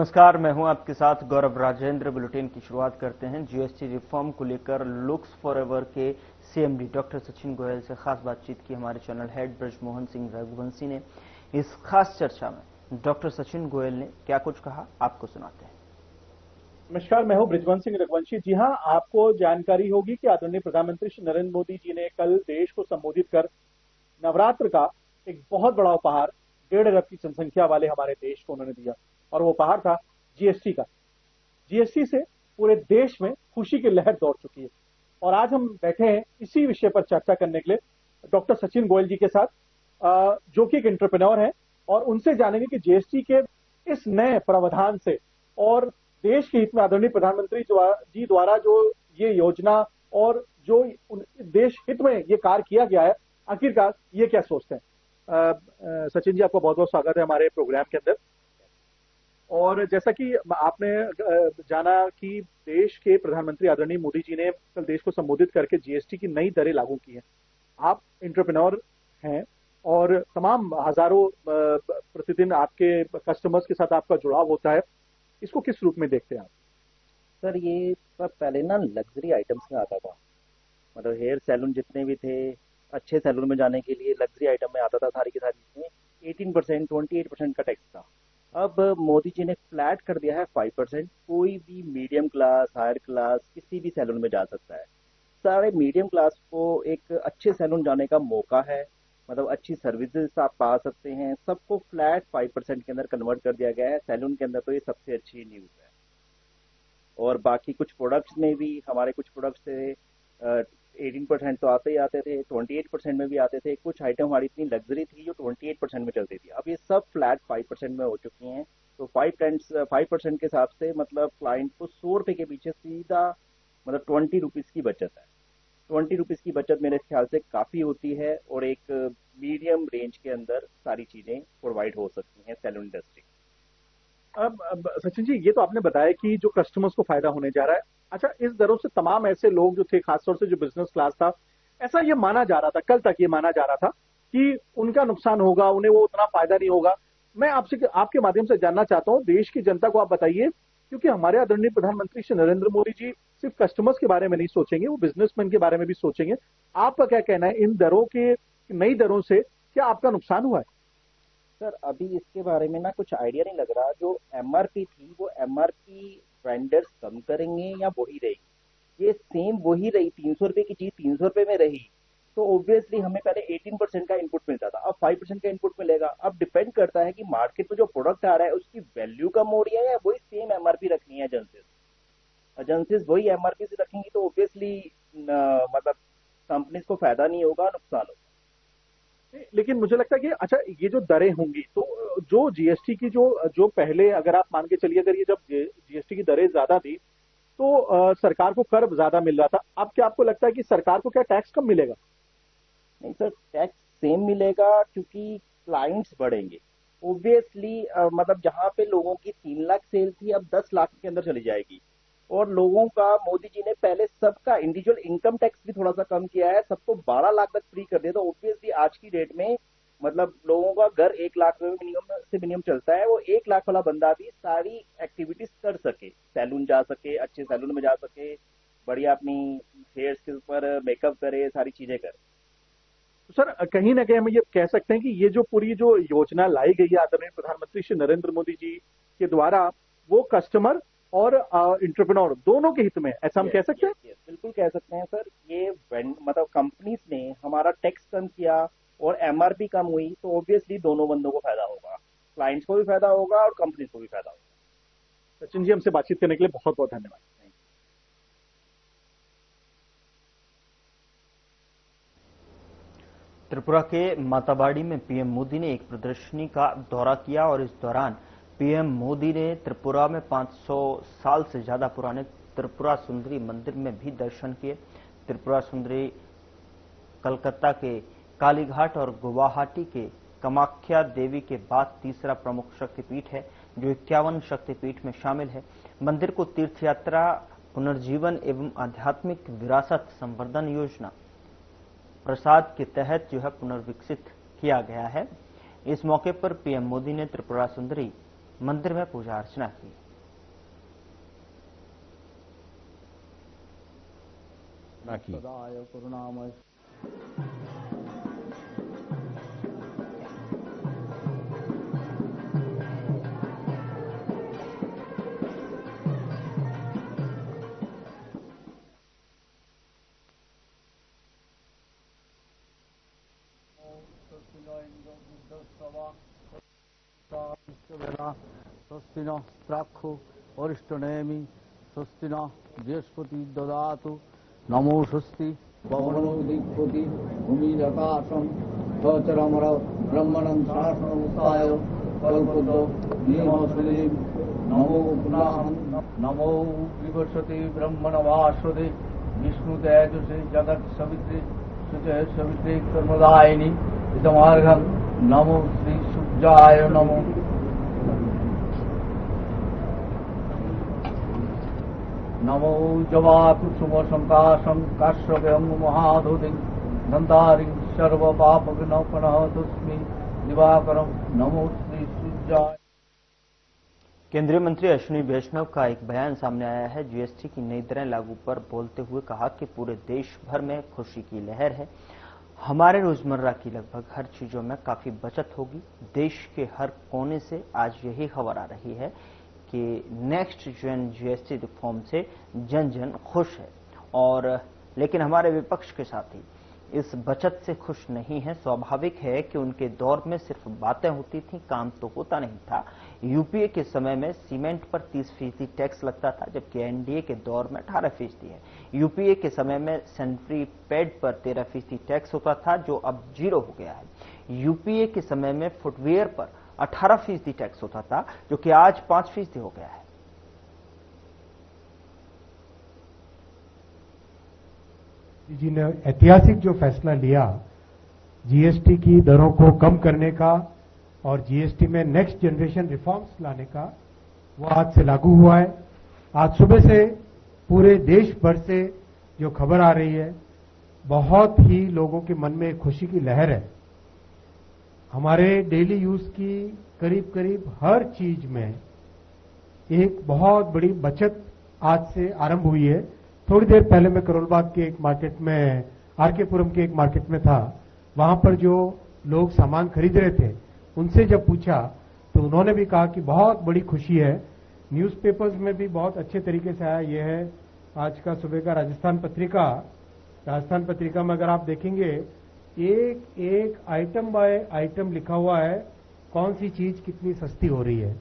नमस्कार, मैं हूं आपके साथ गौरव राजेंद्र। बुलेटिन की शुरुआत करते हैं। जीएसटी रिफॉर्म को लेकर लुक्स फॉरएवर के सीएमडी डॉक्टर सचिन गोयल से खास बातचीत की हमारे चैनल हेड ब्रजमोहन सिंह रघुवंशी ने। इस खास चर्चा में डॉक्टर सचिन गोयल ने क्या कुछ कहा, आपको सुनाते हैं। नमस्कार, मैं हूं ब्रजमोहन सिंह रघुवंशी। जी हां, आपको जानकारी होगी कि आदरणीय प्रधानमंत्री श्री नरेंद्र मोदी जी ने कल देश को संबोधित कर नवरात्र का एक बहुत बड़ा उपहार 1.5 अरब की जनसंख्या वाले हमारे देश को उन्होंने दिया, और वो उपहार था जीएसटी का। जीएसटी से पूरे देश में खुशी की लहर दौड़ चुकी है, और आज हम बैठे हैं इसी विषय पर चर्चा करने के लिए डॉक्टर सचिन गोयल जी के साथ, जो कि एक एंटरप्रेन्योर हैं, और उनसे जानेंगे कि जीएसटी के इस नए प्रावधान से और देश के हित में आदरणीय प्रधानमंत्री जी द्वारा जो ये योजना और जो देश हित में ये कार्य किया गया है, आखिरकार ये क्या सोचते हैं। सचिन जी, आपका बहुत बहुत स्वागत है हमारे प्रोग्राम के अंदर। और जैसा कि आपने जाना कि देश के प्रधानमंत्री आदरणीय मोदी जी ने कल देश को संबोधित करके जीएसटी की नई दरें लागू की हैं। आप एंटरप्रेन्योर हैं और तमाम हजारों प्रतिदिन आपके कस्टमर्स के साथ आपका जुड़ाव होता है, इसको किस रूप में देखते हैं आप? सर, ये सब पहले ना लग्जरी आइटम्स में आता था। मतलब हेयर सैलून जितने भी थे, अच्छे सैलून में जाने के लिए लग्जरी आइटम में आता था, सारी की सारी चीजें 18%, 28% का टैक्स था। अब मोदी जी ने फ्लैट कर दिया है 5%। कोई भी मीडियम क्लास, हायर क्लास किसी भी सैलून में जा सकता है। सारे मीडियम क्लास को एक अच्छे सैलून जाने का मौका है, मतलब अच्छी सर्विसेज आप पा सकते हैं। सबको फ्लैट 5% के अंदर कन्वर्ट कर दिया गया है सैलून के अंदर, तो ये सबसे अच्छी न्यूज़ है। और बाकी कुछ प्रोडक्ट्स में भी हमारे कुछ प्रोडक्ट्स थे, 18% तो आते ही आते थे, 28% में भी आते थे। कुछ आइटम हमारी इतनी लग्जरी थी जो 28% में चलती थी। अब ये सब फ्लैट 5% में हो चुकी हैं। तो 5% के हिसाब से मतलब क्लाइंट को 100 रुपये के पीछे सीधा मतलब 20 रुपीज़ की बचत है। 20 रुपीज़ की बचत मेरे ख्याल से काफ़ी होती है, और एक मीडियम रेंज के अंदर सारी चीज़ें प्रोवाइड हो सकती हैं सैलून इंडस्ट्री। अब सचिन जी, ये तो आपने बताया कि जो कस्टमर्स को फायदा होने जा रहा है। अच्छा, इस दरों से तमाम ऐसे लोग जो थे, खासतौर से जो बिजनेस क्लास था, ऐसा ये माना जा रहा था, कल तक ये माना जा रहा था कि उनका नुकसान होगा, उन्हें वो उतना फायदा नहीं होगा। मैं आपसे आपके माध्यम से जानना चाहता हूँ, देश की जनता को आप बताइए, क्योंकि हमारे आदरणीय प्रधानमंत्री श्री नरेंद्र मोदी जी सिर्फ कस्टमर्स के बारे में नहीं सोचेंगे, वो बिजनेसमैन के बारे में भी सोचेंगे। आपका क्या कहना है, इन दरों के, नई दरों से क्या आपका नुकसान हुआ है? सर, अभी इसके बारे में ना कुछ आइडिया नहीं लग रहा। जो एमआरपी थी वो एमआरपी वेंडर्स कम करेंगे या वही रहेगी? ये सेम वही रही, 300 रुपए की चीज 300 रुपए में रही, तो ऑब्वियसली हमें पहले 18% का इनपुट मिलता था, अब 5% का इनपुट मिलेगा। अब डिपेंड करता है कि मार्केट में जो प्रोडक्ट आ रहा है उसकी वैल्यू कम हो रही है या वही सेम एमआरपी रखनी है एजेंसीज। एजेंसीज वही एमआरपी से रखेंगी तो ऑब्वियसली मतलब कंपनीज को फायदा नहीं होगा, नुकसान होगा। लेकिन मुझे लगता है कि अच्छा, ये जो दरें होंगी, तो जो जीएसटी की जो जो पहले अगर आप मान के चलिए, अगर ये जब जीएसटी की दरें ज्यादा थी तो सरकार को कर ज्यादा मिल रहा था। अब क्या आपको लगता है कि सरकार को क्या टैक्स कम मिलेगा? नहीं सर, टैक्स सेम मिलेगा क्योंकि क्लाइंट्स बढ़ेंगे ऑब्वियसली। मतलब जहाँ पे लोगों की 3 लाख सेल थी, अब 10 लाख के अंदर चली जाएगी। और लोगों का मोदी जी ने पहले सबका इंडिविजुअल इनकम टैक्स भी थोड़ा सा कम किया है, सबको 12 लाख तक फ्री कर दिया। तो ऑब्वियसली आज की डेट में मतलब लोगों का घर 1 लाख में मिनिमम चलता है, वो 1 लाख वाला बंदा भी सारी एक्टिविटीज कर सके, सैलून जा सके, अच्छे सैलून में जा सके, बढ़िया अपनी हेयर के ऊपर मेकअप करे, सारी चीजें करे। तो सर, कहीं ना कहीं हम ये कह सकते हैं कि ये जो पूरी जो योजना लाई गई है आदरणीय प्रधानमंत्री श्री नरेंद्र मोदी जी के द्वारा, वो कस्टमर और इंटरप्रेन्योर दोनों के हित में, ऐसा हम कह सकते हैं? बिल्कुल कह सकते हैं सर। ये मतलब कंपनीज ने हमारा टैक्स कम किया और एमआरपी कम हुई, तो ऑब्वियसली दोनों बंदों को फायदा होगा, क्लाइंट्स को भी फायदा होगा और कंपनीज को भी फायदा होगा। सचिन जी, हमसे बातचीत करने के लिए बहुत बहुत धन्यवाद। त्रिपुरा के माताबाड़ी में पीएम मोदी ने एक प्रदर्शनी का दौरा किया और इस दौरान पीएम मोदी ने त्रिपुरा में 500 साल से ज्यादा पुराने त्रिपुरा सुंदरी मंदिर में भी दर्शन किए। त्रिपुरा सुंदरी कलकत्ता के कालीघाट और गुवाहाटी के कामाख्या देवी के बाद तीसरा प्रमुख शक्तिपीठ है, जो 51 शक्तिपीठ में शामिल है। मंदिर को तीर्थयात्रा, पुनर्जीवन एवं आध्यात्मिक विरासत संवर्धन योजना प्रसाद के तहत पुनर्विकसित किया गया है। इस मौके पर पीएम मोदी ने त्रिपुरा सुंदरी मंदिर में पूजा अर्चना की। स्वस्ति न प्राक्षो वरिष्ठनेमि स्वस्ति न बृहस्पति ददातु नमो स्वस्ति पवनो दिक्पति भूमिरकाशं सचरमर ब्रह्मणं शासनमुत्थाय कल्पतो नियमश्रीं नमो पुनः नमो विवसते ब्रह्मणवासुदे विष्णुतेजसे जगत् सवित्रे सुचे सवित्रे कर्मदायिनी इदमार्घं नमो श्री सूर्याय नमो नमो जवाकुसुम संकाशं काश्यपं महाधुतिं नंदारिं सर्वपापविनोपनः तस्मै दिवाकरं नमो श्री सूर्याय। केंद्रीय मंत्री अश्विनी वैष्णव का एक बयान सामने आया है। जीएसटी की नई दरें लागू पर बोलते हुए कहा कि पूरे देश भर में खुशी की लहर है। हमारे रोजमर्रा की लगभग हर चीजों में काफी बचत होगी। देश के हर कोने से आज यही खबर आ रही है कि नेक्स्ट जेन जीएसटी रिफॉर्म से जन जन खुश है। और लेकिन हमारे विपक्ष के साथी इस बचत से खुश नहीं है। स्वाभाविक है कि उनके दौर में सिर्फ बातें होती थी, काम तो होता नहीं था। यूपीए के समय में सीमेंट पर 30% टैक्स लगता था, जबकि एनडीए के दौर में 18% है। यूपीए के समय में सैनिटरी पैड पर 13% टैक्स होता था, जो अब 0 हो गया है। यूपीए के समय में फुटवियर पर 18% टैक्स होता था, जो कि आज 5% हो गया है। जी ने ऐतिहासिक जो फैसला लिया जीएसटी की दरों को कम करने का और जीएसटी में नेक्स्ट जनरेशन रिफॉर्म्स लाने का, वो आज से लागू हुआ है। आज सुबह से पूरे देश भर से जो खबर आ रही है, बहुत ही लोगों के मन में खुशी की लहर है। हमारे डेली यूज की करीब करीब हर चीज में एक बहुत बड़ी बचत आज से आरंभ हुई है। थोड़ी देर पहले मैं करोलबाग के एक मार्केट में, आरकेपुरम के एक मार्केट में था। वहां पर जो लोग सामान खरीद रहे थे, उनसे जब पूछा तो उन्होंने भी कहा कि बहुत बड़ी खुशी है। न्यूज़पेपर्स में भी बहुत अच्छे तरीके से आया। यह है आज का सुबह का राजस्थान पत्रिका। राजस्थान पत्रिका में अगर आप देखेंगे, एक एक आइटम बाय आइटम लिखा हुआ है, कौन सी चीज कितनी सस्ती हो रही है।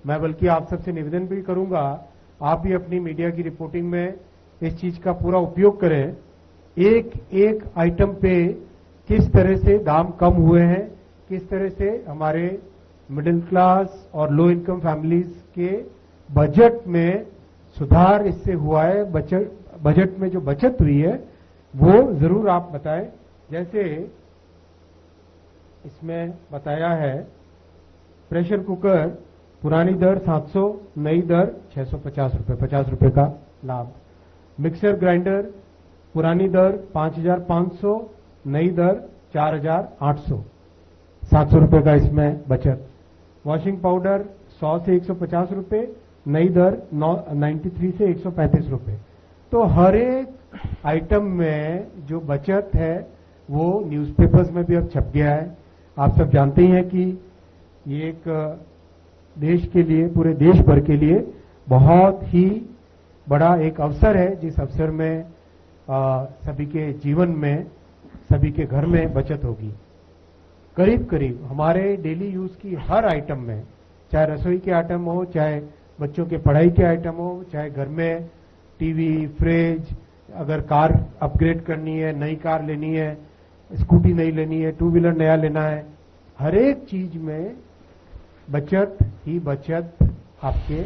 मैं बल्कि आप सबसे निवेदन भी करूंगा, आप भी अपनी मीडिया की रिपोर्टिंग में इस चीज का पूरा उपयोग करें। एक एक आइटम पे किस तरह से दाम कम हुए हैं, किस तरह से हमारे मिडिल क्लास और लो इनकम फैमिलीज के बजट में सुधार इससे हुआ है। बजट में जो बचत हुई है वो जरूर आप बताएं। जैसे इसमें बताया है, प्रेशर कुकर पुरानी दर 700, नई दर 650 रुपए, 50 रुपए का लाभ। मिक्सर ग्राइंडर पुरानी दर 5500, नई दर 4800, 700 रुपए का इसमें बचत। वॉशिंग पाउडर 100 से 150 रुपए, नई दर 93 से 135 रुपए। तो हर एक आइटम में जो बचत है वो न्यूज़पेपर्स में भी अब छप गया है। आप सब जानते ही हैं कि ये एक देश के लिए, पूरे देश भर के लिए बहुत ही बड़ा एक अवसर है, जिस अवसर में सभी के जीवन में, सभी के घर में बचत होगी। करीब करीब हमारे डेली यूज की हर आइटम में, चाहे रसोई के आइटम हो, चाहे बच्चों के पढ़ाई के आइटम हो, चाहे घर में टीवी, फ्रिज, अगर कार अपग्रेड करनी है, नई कार लेनी है, स्कूटी नई लेनी है, टू व्हीलर नया लेना है, हर एक चीज में बचत ही बचत आपके,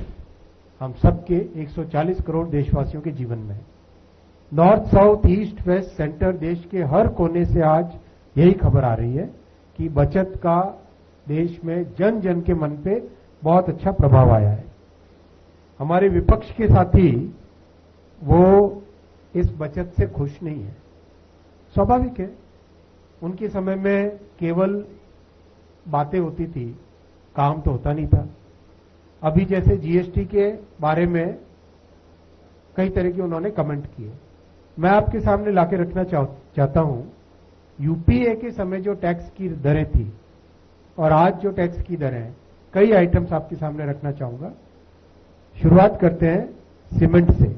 हम सबके 140 करोड़ देशवासियों के जीवन में। North, south, east, west, centre, देश के हर कोने से आज यही खबर आ रही है कि बचत का देश में जन जन के मन पे बहुत अच्छा प्रभाव आया है। हमारे विपक्ष के साथी वो इस बचत से खुश नहीं है। स्वाभाविक है, उनके समय में केवल बातें होती थी, काम तो होता नहीं था। अभी जैसे जीएसटी के बारे में कई तरह के उन्होंने कमेंट किए। मैं आपके सामने लाके रखना चाहता हूं, यूपीए के समय जो टैक्स की दरें थी और आज जो टैक्स की दरें हैं, कई आइटम्स आपके सामने रखना चाहूंगा। शुरुआत करते हैं सीमेंट से।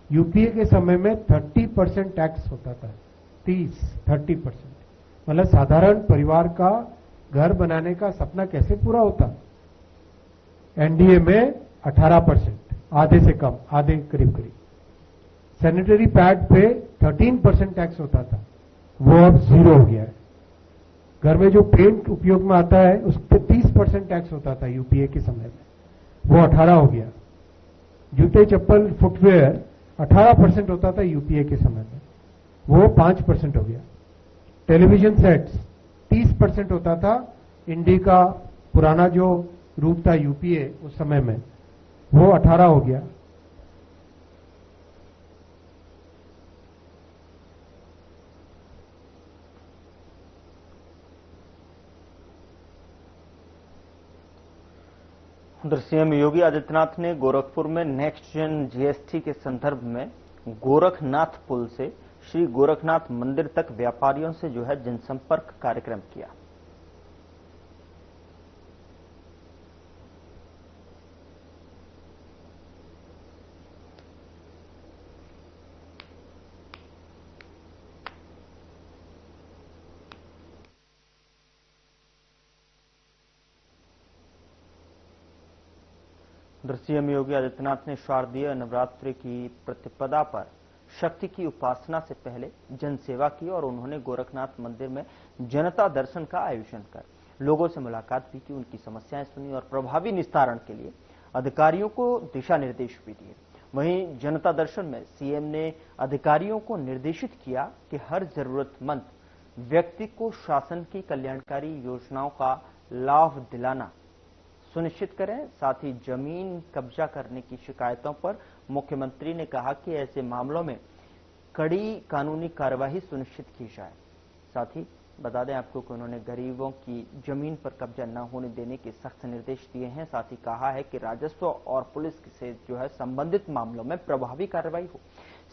यूपीए के समय में 30% टैक्स होता था, 30% मतलब साधारण परिवार का घर बनाने का सपना कैसे पूरा होता। एनडीए में 18%, आधे से कम, आधे करीब करीब। सैनिटरी पैड पे 13% टैक्स होता था, वो अब 0 हो गया है। घर में जो पेंट उपयोग में आता है उस पर 30% टैक्स होता था यूपीए के समय में, वो 18 हो गया। जूते चप्पल फुटवेयर 18% होता था यूपीए के समय में, वो 5% हो गया। टेलीविजन सेट्स 30% होता था, इंडी का पुराना जो रूप था यूपीए उस समय में, वो 18 हो गया। उधर सीएम योगी आदित्यनाथ ने गोरखपुर में नेक्स्ट जेन जीएसटी के संदर्भ में गोरखनाथ पुल से श्री गोरखनाथ मंदिर तक व्यापारियों से जो है जनसंपर्क कार्यक्रम किया। उधर सीएम योगी आदित्यनाथ ने शारदीय नवरात्रि की प्रतिपदा पर शक्ति की उपासना से पहले जनसेवा की और उन्होंने गोरखनाथ मंदिर में जनता दर्शन का आयोजन कर लोगों से मुलाकात भी की, उनकी समस्याएं सुनी और प्रभावी निस्तारण के लिए अधिकारियों को दिशा निर्देश भी दिए। वहीं जनता दर्शन में सीएम ने अधिकारियों को निर्देशित किया कि हर जरूरतमंद व्यक्ति को शासन की कल्याणकारी योजनाओं का लाभ दिलाना सुनिश्चित करें। साथ ही जमीन कब्जा करने की शिकायतों पर मुख्यमंत्री ने कहा कि ऐसे मामलों में कड़ी कानूनी कार्यवाही सुनिश्चित की जाए। साथ ही बता दें आपको कि उन्होंने गरीबों की जमीन पर कब्जा न होने देने के सख्त निर्देश दिए हैं। साथ ही कहा है कि राजस्व और पुलिस से जो है संबंधित मामलों में प्रभावी कार्रवाई हो।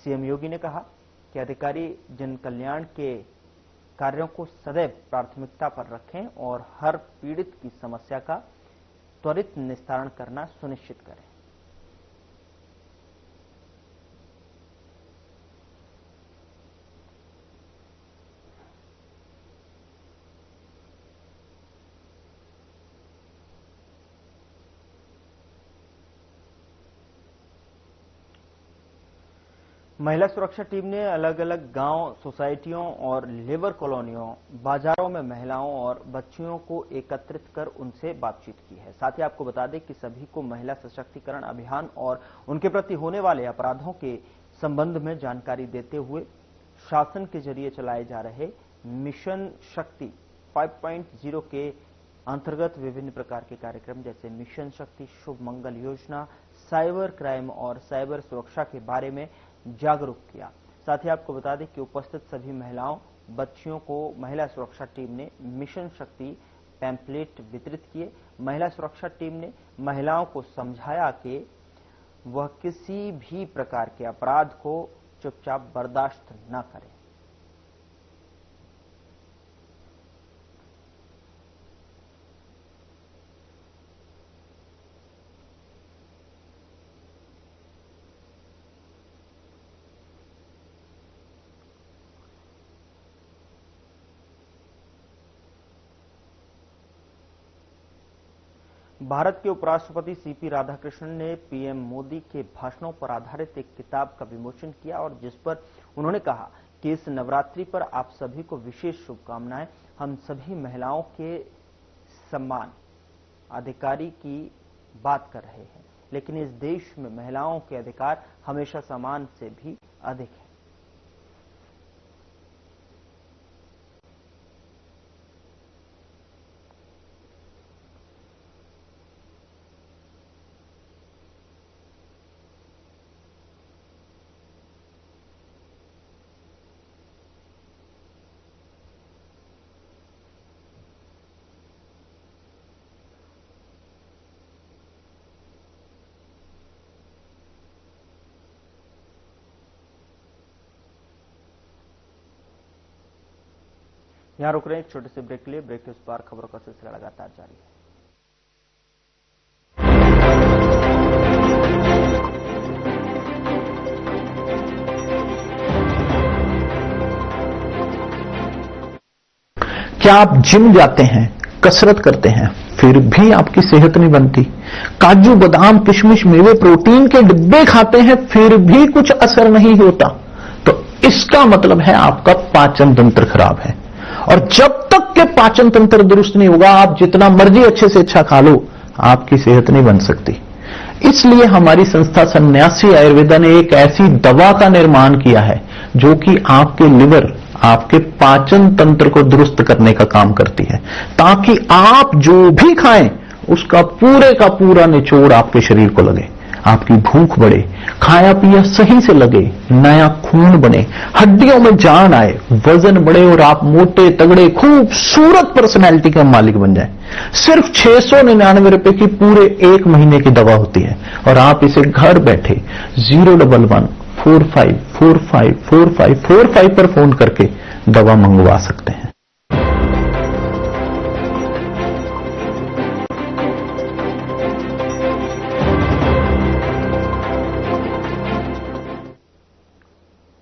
सीएम योगी ने कहा कि अधिकारी जन कल्याण के कार्यों को सदैव प्राथमिकता पर रखें और हर पीड़ित की समस्या का त्वरित निस्तारण करना सुनिश्चित करें। महिला सुरक्षा टीम ने अलग अलग गांव, सोसाइटियों और लेबर कॉलोनियों, बाजारों में महिलाओं और बच्चियों को एकत्रित कर उनसे बातचीत की है। साथ ही आपको बता दें कि सभी को महिला सशक्तिकरण अभियान और उनके प्रति होने वाले अपराधों के संबंध में जानकारी देते हुए शासन के जरिए चलाए जा रहे मिशन शक्ति 5.0 के अंतर्गत विभिन्न प्रकार के कार्यक्रम जैसे मिशन शक्ति, शुभ मंगल योजना, साइबर क्राइम और साइबर सुरक्षा के बारे में जागरूक किया। साथ ही आपको बता दें कि उपस्थित सभी महिलाओं, बच्चियों को महिला सुरक्षा टीम ने मिशन शक्ति पैम्पलेट वितरित किए। महिला सुरक्षा टीम ने महिलाओं को समझाया कि वह किसी भी प्रकार के अपराध को चुपचाप बर्दाश्त न करें। भारत के उपराष्ट्रपति सीपी राधाकृष्णन ने पीएम मोदी के भाषणों पर आधारित एक किताब का विमोचन किया और जिस पर उन्होंने कहा कि इस नवरात्रि पर आप सभी को विशेष शुभकामनाएं। हम सभी महिलाओं के सम्मान, अधिकारी की बात कर रहे हैं, लेकिन इस देश में महिलाओं के अधिकार हमेशा सम्मान से भी अधिक है। यहां रुक रहे हैं एक छोटे से ब्रेक के लिए। ब्रेक के उस पार खबरों का सिलसिला लगातार जारी है। क्या आप जिम जाते हैं, कसरत करते हैं, फिर भी आपकी सेहत नहीं बनती? काजू बादाम किशमिश मेवे प्रोटीन के डिब्बे खाते हैं फिर भी कुछ असर नहीं होता, तो इसका मतलब है आपका पाचन तंत्र खराब है। और जब तक के पाचन तंत्र दुरुस्त नहीं होगा, आप जितना मर्जी अच्छे से अच्छा खा लो, आपकी सेहत नहीं बन सकती। इसलिए हमारी संस्था सन्यासी आयुर्वेदा ने एक ऐसी दवा का निर्माण किया है जो कि आपके लिवर, आपके पाचन तंत्र को दुरुस्त करने का काम करती है, ताकि आप जो भी खाएं उसका पूरे का पूरा निचोड़ आपके शरीर को लगे, आपकी भूख बढ़े, खाया पिया सही से लगे, नया खून बने, हड्डियों में जान आए, वजन बढ़े और आप मोटे तगड़े खूबसूरत पर्सनैलिटी का मालिक बन जाएं। सिर्फ 699 रुपए की पूरे 1 महीने की दवा होती है और आप इसे घर बैठे 011-45454545 पर फोन करके दवा मंगवा सकते हैं।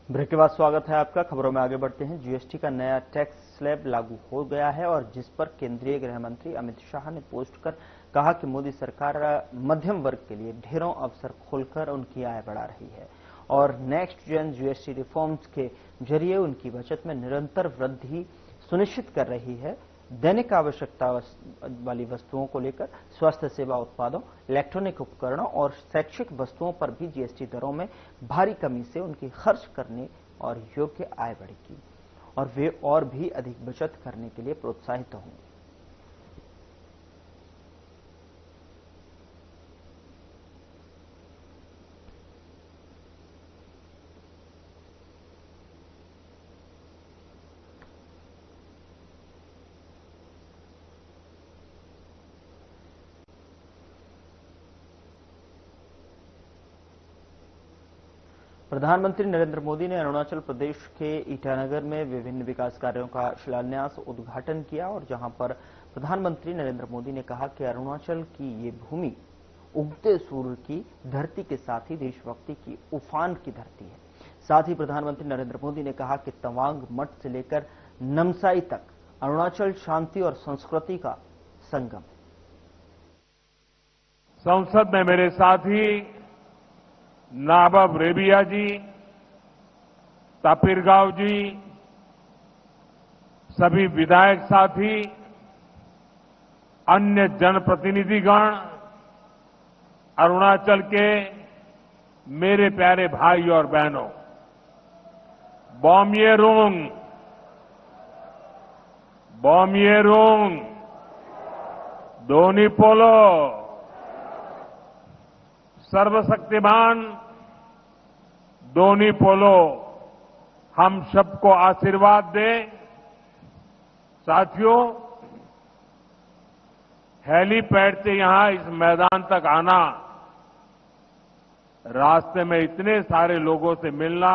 ब्रेक के बाद स्वागत है आपका। खबरों में आगे बढ़ते हैं। जीएसटी का नया टैक्स स्लैब लागू हो गया है और जिस पर केंद्रीय गृह मंत्री अमित शाह ने पोस्ट कर कहा कि मोदी सरकार मध्यम वर्ग के लिए ढेरों अवसर खोलकर उनकी आय बढ़ा रही है और नेक्स्ट जेन जीएसटी रिफॉर्म्स के जरिए उनकी बचत में निरंतर वृद्धि सुनिश्चित कर रही है। दैनिक आवश्यकता वाली वस्तुओं को लेकर स्वास्थ्य सेवा उत्पादों, इलेक्ट्रॉनिक उपकरणों और शैक्षिक वस्तुओं पर भी जीएसटी दरों में भारी कमी से उनकी खर्च करने और योग्य आय बढ़ेगी और वे और भी अधिक बचत करने के लिए प्रोत्साहित होंगे। प्रधानमंत्री नरेंद्र मोदी ने अरुणाचल प्रदेश के ईटानगर में विभिन्न विकास कार्यों का शिलान्यास उद्घाटन किया और जहां पर प्रधानमंत्री नरेंद्र मोदी ने कहा कि अरुणाचल की ये भूमि उगते सूर्य की धरती के साथ ही देशभक्ति की उफान की धरती है। साथ ही प्रधानमंत्री नरेंद्र मोदी ने कहा कि तवांग मठ से लेकर नमसाई तक अरुणाचल शांति और संस्कृति का संगम है। संसद में मेरे साथी नाबब रेबिया जी, तापिरगांव जी, सभी विधायक साथी, अन्य जनप्रतिनिधिगण, अरुणाचल के मेरे प्यारे भाई और बहनों, बॉम्येरुंग, बॉम्येरुंग, दोनीपोलो, सर्वशक्तिमान दोनीपोलो हम सबको आशीर्वाद दे। साथियों, हेलीपैड से यहां इस मैदान तक आना, रास्ते में इतने सारे लोगों से मिलना,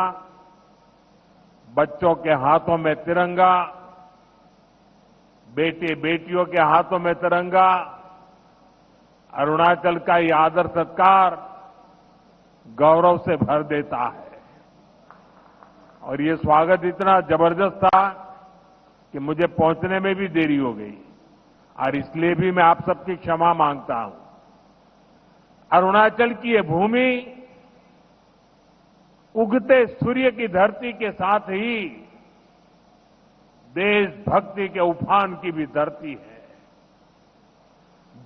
बच्चों के हाथों में तिरंगा, बेटे बेटियों के हाथों में तिरंगा, अरुणाचल का ये आदर सत्कार गौरव से भर देता है। और ये स्वागत इतना जबरदस्त था कि मुझे पहुंचने में भी देरी हो गई और इसलिए भी मैं आप सबकी क्षमा मांगता हूं। अरुणाचल की ये भूमि उगते सूर्य की धरती के साथ ही देशभक्ति के उफान की भी धरती है,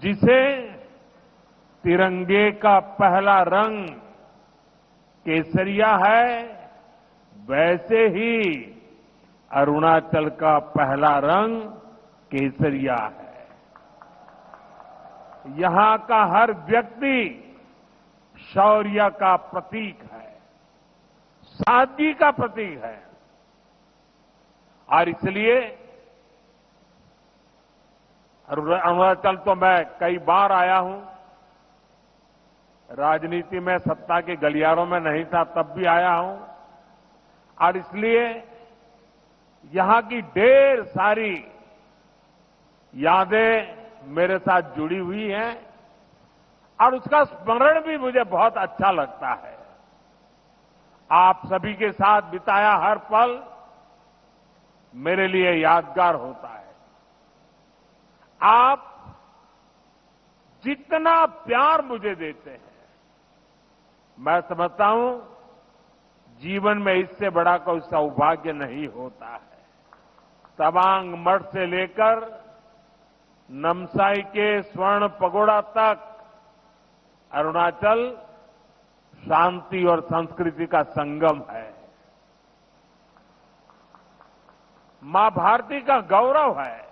जिसे तिरंगे का पहला रंग केसरिया है, वैसे ही अरुणाचल का पहला रंग केसरिया है। यहां का हर व्यक्ति शौर्य का प्रतीक है, सादगी का प्रतीक है और इसलिए अरुणाचल तो मैं कई बार आया हूं, राजनीति में सत्ता के गलियारों में नहीं था तब भी आया हूं और इसलिए यहां की ढेर सारी यादें मेरे साथ जुड़ी हुई हैं और उसका स्मरण भी मुझे बहुत अच्छा लगता है। आप सभी के साथ बिताया हर पल मेरे लिए यादगार होता है। आप जितना प्यार मुझे देते हैं, मैं समझता हूं जीवन में इससे बड़ा कोई सौभाग्य नहीं होता है। तवांग मठ से लेकर नमसाई के स्वर्ण पगोड़ा तक अरुणाचल शांति और संस्कृति का संगम है। मां भारती का गौरव है।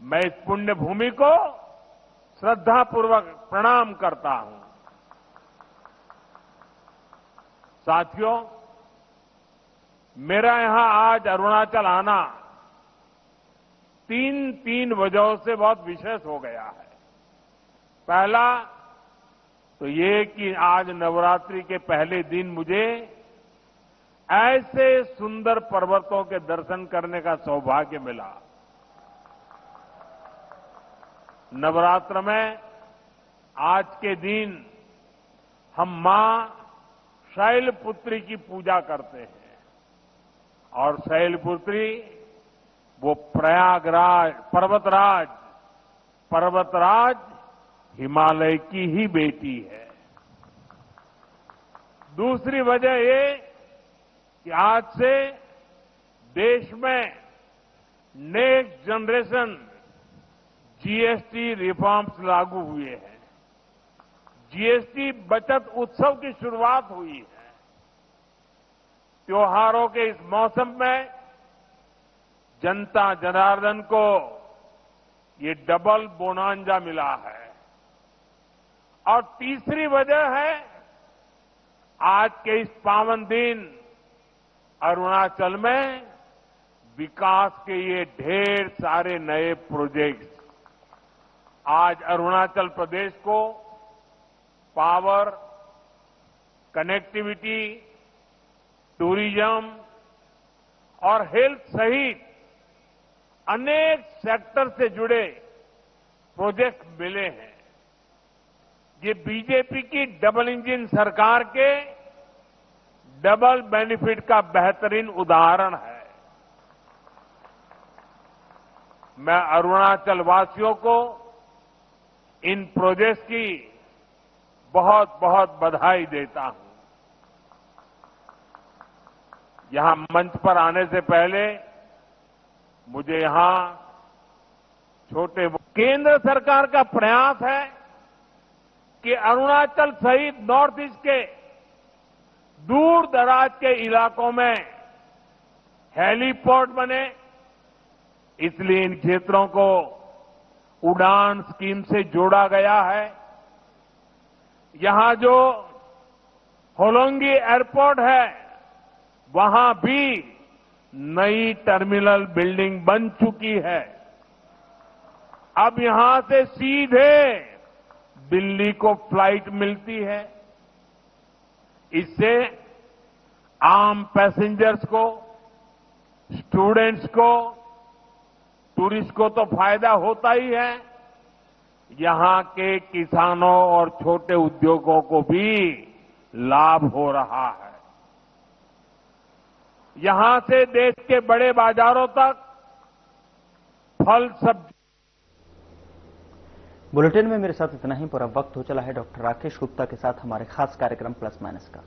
मैं इस पुण्य भूमि को श्रद्धापूर्वक प्रणाम करता हूं। साथियों, मेरा यहां आज अरुणाचल आना तीन वजहों से बहुत विशेष हो गया है। पहला तो ये कि आज नवरात्रि के पहले दिन मुझे ऐसे सुंदर पर्वतों के दर्शन करने का सौभाग्य मिला। नवरात्र में आज के दिन हम मां शैलपुत्री की पूजा करते हैं और शैलपुत्री वो प्रयागराज पर्वतराज हिमालय की ही बेटी है। दूसरी वजह ये कि आज से देश में नेक्स्ट जनरेशन जीएसटी रिफॉर्म्स लागू हुए हैं। जीएसटी बचत उत्सव की शुरुआत हुई है। त्योहारों के इस मौसम में जनता जनार्दन को ये डबल बोनांजा मिला है। और तीसरी वजह है आज के इस पावन दिन अरुणाचल में विकास के ये ढेर सारे नए प्रोजेक्ट्स आज अरुणाचल प्रदेश को पावर, कनेक्टिविटी, टूरिज्म और हेल्थ सहित अनेक सेक्टर से जुड़े प्रोजेक्ट मिले हैं। ये बीजेपी की डबल इंजन सरकार के डबल बेनिफिट का बेहतरीन उदाहरण है। मैं अरुणाचल वासियों को इन प्रोजेक्ट्स की बहुत बहुत बधाई देता हूं। यहां मंच पर आने से पहले मुझे यहां केंद्र सरकार का प्रयास है कि अरुणाचल सहित नॉर्थ ईस्ट के दूर दराज के इलाकों में हेलीपोर्ट बने। इसलिए इन क्षेत्रों को उड़ान स्कीम से जोड़ा गया है। यहां जो होलोंगी एयरपोर्ट है वहां भी नई टर्मिनल बिल्डिंग बन चुकी है। अब यहां से सीधे दिल्ली को फ्लाइट मिलती है। इससे आम पैसेंजर्स को, स्टूडेंट्स को, टूरिस्ट को तो फायदा होता ही है, यहां के किसानों और छोटे उद्योगों को भी लाभ हो रहा है। यहां से देश के बड़े बाजारों तक फल सब्जी। बुलेटिन में मेरे साथ इतना ही। पूरा वक्त हो चला है डॉक्टर राकेश गुप्ता के साथ हमारे खास कार्यक्रम प्लस माइनस का।